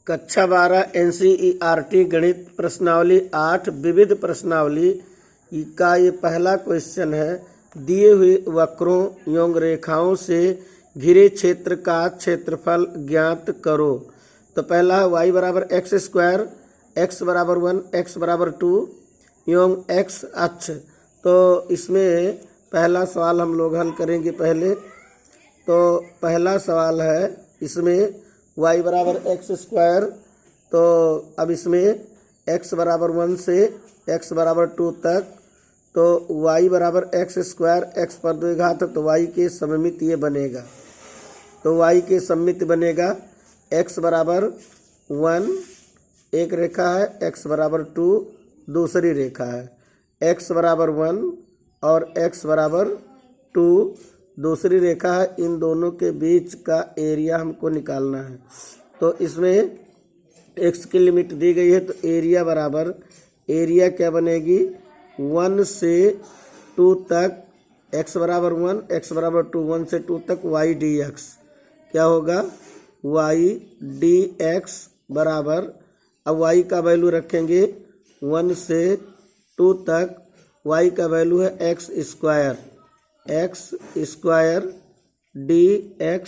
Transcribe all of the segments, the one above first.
कक्षा 12 NCERT गणित प्रश्नावली 8 विविध प्रश्नावली का ये पहला क्वेश्चन है। दिए हुए वक्रों एवं रेखाओं से घिरे क्षेत्र का क्षेत्रफल ज्ञात करो। तो पहला y बराबर एक्स स्क्वायर, x बराबर 1, x बराबर 2 एवं x अक्ष। तो इसमें पहला सवाल हम लोग हल करेंगे। पहले तो पहला सवाल है इसमें y बराबर एक्स स्क्वायर। तो अब इसमें x बराबर 1 से x बराबर 2 तक, तो y बराबर एक्स स्क्वायर, x पर 2 घात, तो y के सममित ये बनेगा। तो y के सममित बनेगा x बराबर 1 एक रेखा है, x बराबर 2 दूसरी रेखा है, x बराबर 1 और x बराबर 2 दूसरी रेखा है। इन दोनों के बीच का एरिया हमको निकालना है। तो इसमें x की लिमिट दी गई है, तो एरिया बराबर, एरिया क्या बनेगी 1 से 2 तक, x बराबर 1, x बराबर 2, 1 से 2 तक y dx। क्या होगा y dx बराबर, अब y का वैल्यू रखेंगे 1 से 2 तक, y का वैल्यू है एक्स स्क्वायर dx।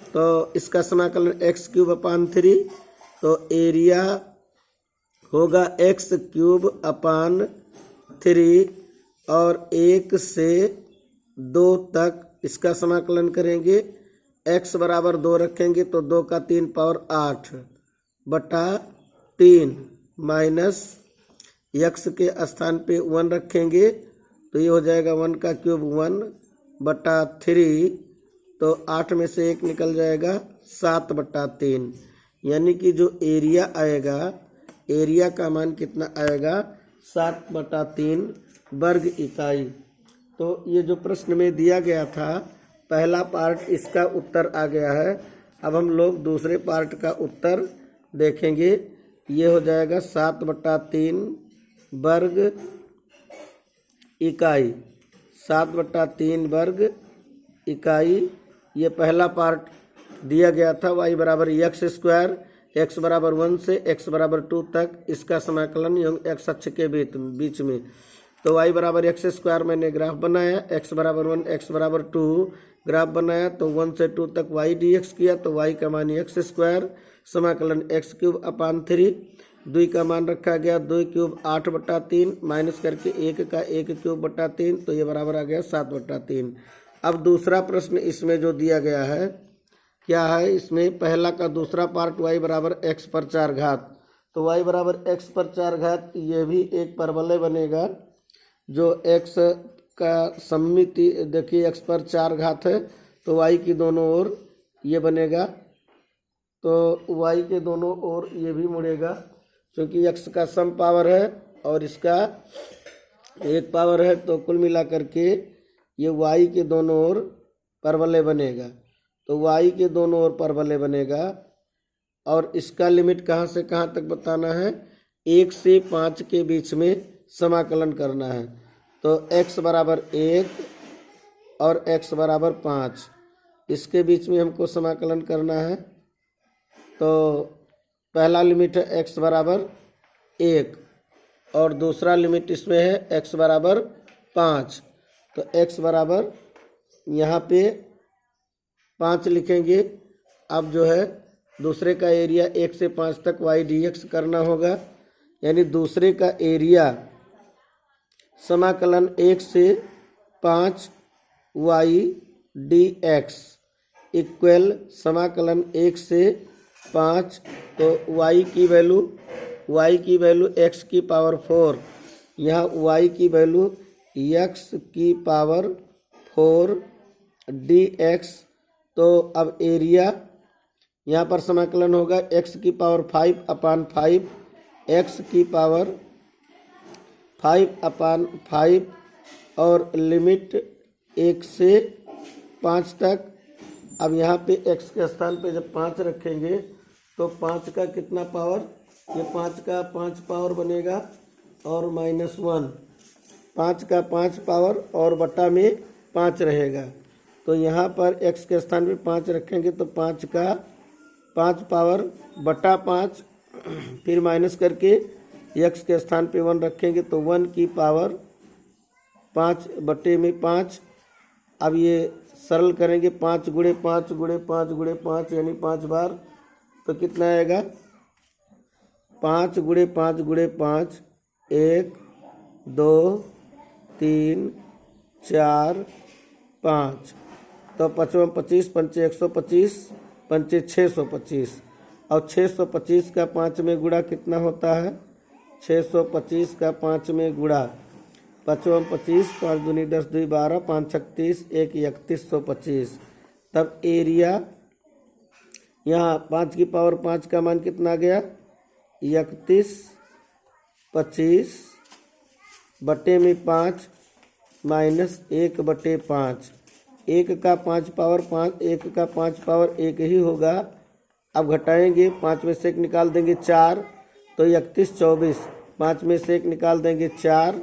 तो इसका समाकलन x क्यूब अपान 3, तो एरिया होगा x क्यूब अपान 3 और 1 से 2 तक इसका समाकलन करेंगे। x बराबर 2 रखेंगे तो 2 का 3 पावर 8 बटा 3 माइनस x के स्थान पे 1 रखेंगे तो ये हो जाएगा 1 का क्यूब 1 बटा 3, तो 8 में से 1 निकल जाएगा 7 बटा 3, यानी कि जो एरिया आएगा, एरिया का मान कितना आएगा 7 बटा 3 वर्ग इकाई। तो ये जो प्रश्न में दिया गया था पहला पार्ट, इसका उत्तर आ गया है। अब हम लोग दूसरे पार्ट का उत्तर देखेंगे। ये हो जाएगा 7 बटा 3 वर्ग इकाई, 7 बटा 3 वर्ग इकाई। ये पहला पार्ट दिया गया था y बराबर एक्स स्क्वायर, x बराबर 1 से x बराबर 2 तक इसका समाकलन एवं x अक्ष के बीच में। तो y बराबर एक्स स्क्वायर मैंने ग्राफ बनाया, x बराबर 1, x बराबर 2 ग्राफ बनाया, तो 1 से 2 तक y dx किया, तो y का मान एक्स स्क्वायर समाकलन x क्यूब अपान 3, 2 का मान रखा गया 2 क्यूब 8 बटा 3 माइनस करके 1 का 1 क्यूब बटा 3, तो ये बराबर आ गया 7 बटा 3। अब दूसरा प्रश्न इसमें जो दिया गया है क्या है, इसमें पहला का दूसरा पार्ट y बराबर x पर 4 घात। तो y बराबर x पर 4 घात, ये भी एक परवलय बनेगा जो x का सममिति, देखिए x पर 4 घात है तो y की दोनों ओर ये बनेगा, तो y के दोनों ओर ये भी मुड़ेगा क्योंकि x का सम पावर है और इसका एक पावर है, तो कुल मिला करके ये y के दोनों ओर परवलय बनेगा। तो y के दोनों ओर परवलय बनेगा और इसका लिमिट कहाँ से कहाँ तक बताना है, 1 से 5 के बीच में समाकलन करना है। तो x बराबर 1 और x बराबर 5 इसके बीच में हमको समाकलन करना है। तो पहला लिमिट है x बराबर 1 और दूसरा लिमिट इसमें है x बराबर 5। तो x बराबर यहाँ पे 5 लिखेंगे। अब जो है दूसरे का एरिया 1 से 5 तक y dx करना होगा, यानी दूसरे का एरिया समाकलन 1 से 5 y dx इक्वल समाकलन 1 से 5, तो y की वैल्यू x की पावर 4, यहाँ y की वैल्यू x की पावर 4 dx। तो अब एरिया यहाँ पर समाकलन होगा x की पावर 5 अपान 5, x की पावर 5 अपान 5 और लिमिट 1 से 5 तक। अब यहाँ पे x के स्थान पे जब 5 रखेंगे तो 5 का कितना पावर, ये 5 का 5 पावर बनेगा और -1, 5 का 5 पावर और बटा में 5 रहेगा। तो यहाँ पर x के स्थान पे 5 रखेंगे तो 5 का 5 पावर बटा 5, फिर माइनस करके x के स्थान पे 1 रखेंगे तो 1 की पावर 5 बटे में 5। अब ये सरल करेंगे, 5 गुणे 5 गुणे 5 गुणे 5 यानी 5 बार, तो कितना आएगा 5 गुणे 5 गुणे 5, 1 2 3 4 5, तो 5 25 पंचे 125 पंचे 625, और 625 का 5 में गुणा कितना होता है, 625 का 5 में गुणा 5 25, 5 दूनी 10 2 12, 5 36, 1 3125। तब एरिया यहाँ 5 की पावर 5 का मान कितना आ गया 31 25 बटे में 5 माइनस 1 बटे 5। 1 का 5 पावर 5, 1 का 5 पावर 1 ही होगा। अब घटाएंगे, 5 में से 1 निकाल देंगे 4, तो 31 24, 5 में से 1 निकाल देंगे 4,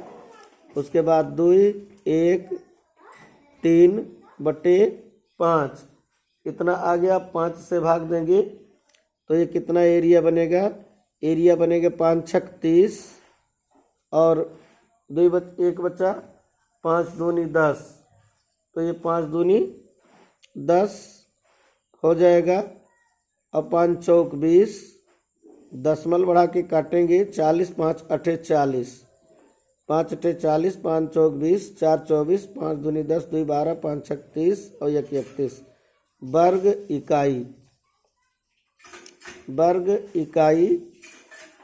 उसके बाद 2 1 3 बटे 5, कितना आ गया 5 से भाग देंगे तो ये कितना एरिया बनेगा, एरिया बनेगा 5 छक 30 और 1 बचा, 5 दूनी 10, तो ये 5 दूनी 10 हो जाएगा। अब 5 चौक 20, दशमलव बढ़ा के काटेंगे 40, 5 अठे 40, 5 अठे 40, 5 चौक 20, 4 24, 5 दूनी 10, 2 12, 5 छक 30 और 1 31 वर्ग इकाई। वर्ग इकाई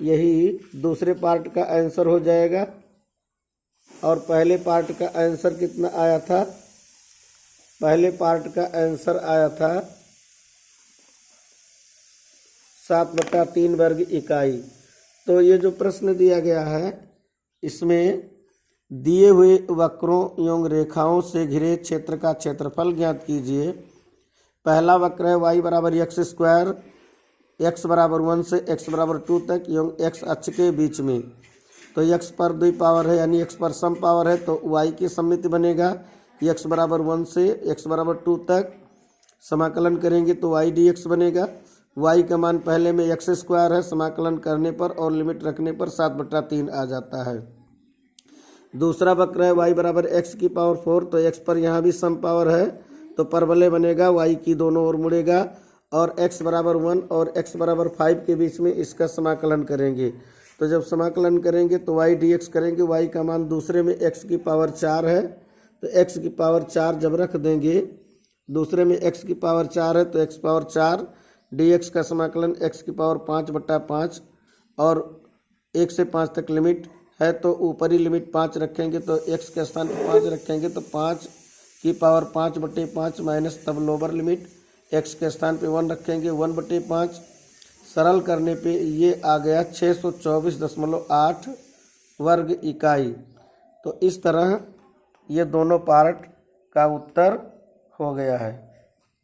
यही दूसरे पार्ट का आंसर हो जाएगा। और पहले पार्ट का आंसर कितना आया था, पहले पार्ट का आंसर आया था 7/3 वर्ग इकाई। तो ये जो प्रश्न दिया गया है इसमें दिए हुए वक्रों एवं रेखाओं से घिरे क्षेत्र का क्षेत्रफल ज्ञात कीजिए। पहला वक्र है y बराबर एक्स स्क्वायर, x बराबर 1 से x बराबर 2 तक एवं x अक्ष के बीच में। तो x पर 2 पावर है यानी x पर सम पावर है, तो y की सममिति बनेगा x बराबर 1 से x बराबर 2 तक। समाकलन करेंगे तो y dx बनेगा। y का मान पहले में एक्स स्क्वायर है, समाकलन करने पर और लिमिट रखने पर 7/3 आ जाता है। दूसरा वक्र है y बराबर x की पावर 4, तो x पर यहाँ भी सम पावर है तो परवलय बनेगा, y की दोनों ओर मुड़ेगा और x बराबर 1 और x बराबर 5 के बीच में इसका समाकलन करेंगे। तो जब समाकलन करेंगे तो y dx करेंगे, y का मान दूसरे में x की पावर 4 है तो x की पावर 4 जब रख देंगे, दूसरे में x की पावर 4 है तो x पावर 4 dx का समाकलन x की पावर 5/5 और 1 से 5 तक लिमिट है तो ऊपरी लिमिट 5 रखेंगे, तो x के स्थान पर 5 रखेंगे तो 5 की पावर 5/5 माइनस तब लोअर लिमिट x के स्थान पे 1 रखेंगे 1/5। सरल करने पे ये आ गया 624.8 वर्ग इकाई। तो इस तरह ये दोनों पार्ट का उत्तर हो गया है।